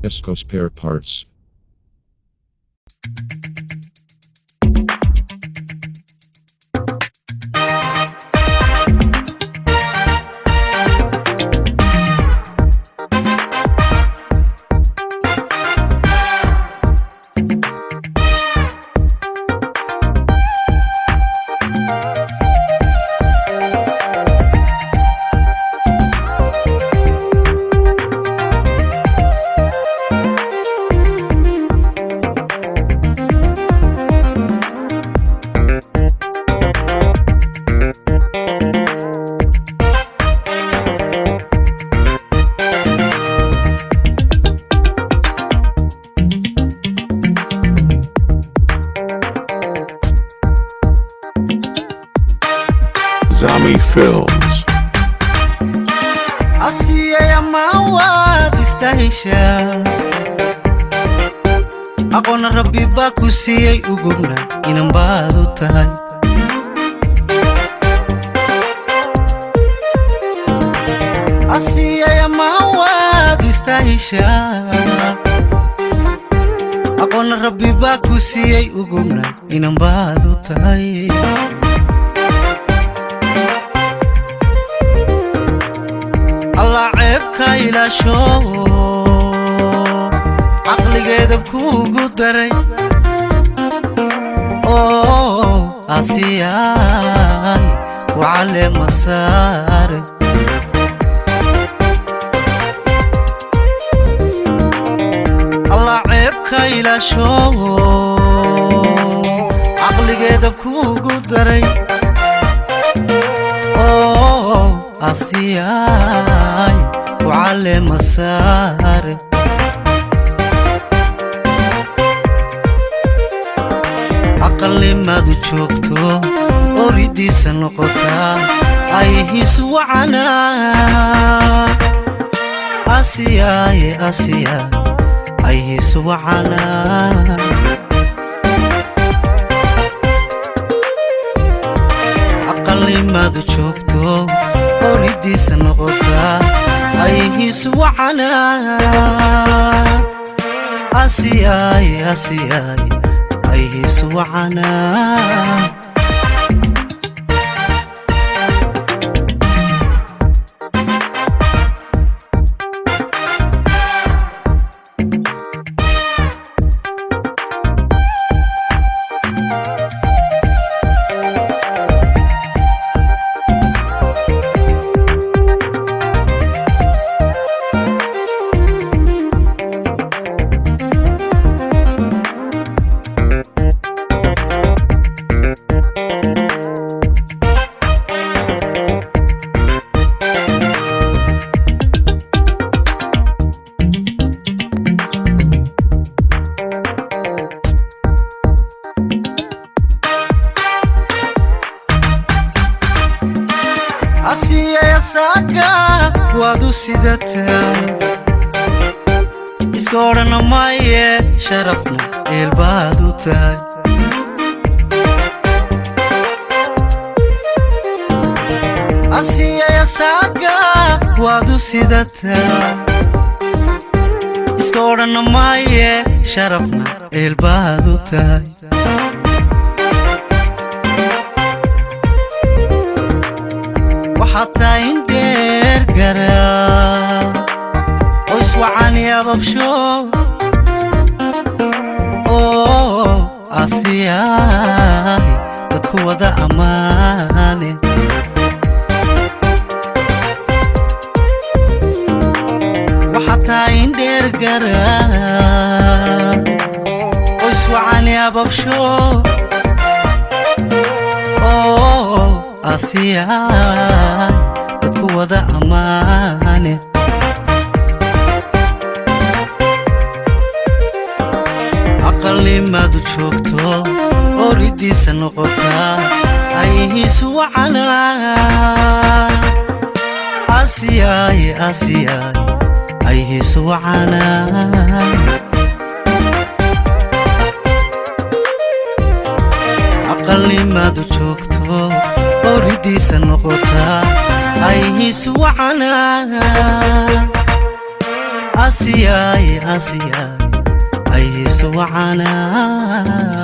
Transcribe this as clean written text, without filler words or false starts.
Esco Spare Parts. Zami Films. Asiya ya mawad istahisha Aqoona Rabbi baa ku siiyay ugubna inaan baad u tahay Asiya ya mawad istahisha Aqoona Rabbi baa ku siiyay ugubna inaan baad u tahay Allah ceebka ilaasho caqligeeda kuugu daray Asiyay wacale masaare Allah ceebka ilaasho caqligeeda kuugu daray Asiyay wacale masaare aqalli maad u joogto oridiisa noqotaa ayhiisu wacana Asiyay ayhiisu wacana aqalli maad u joogto oridiisa noqotaa ayhiisu wacana Asiyay ayhiisu wacana Asiya ya saga wadu sidata iska orana maye sharafna eelbaad u tahay Asiya ya saga wadu sidata iska orana maye sharafna eelbaad u tahay حتى يندير قرا ويسوعني يا ببشو Asiyay dadku wada amaane وحتى يندير قرا ويسوعني يا ببشو Asiyay dadku wada amaane aqalli maad u joogto oridiisa noqotaa ayhiisu wacana Asiyay ayhiisu wacana aqalli maad u joogto oridiisa noqotaa ayhiisu wacana Asiyay آسيا أي سوعنا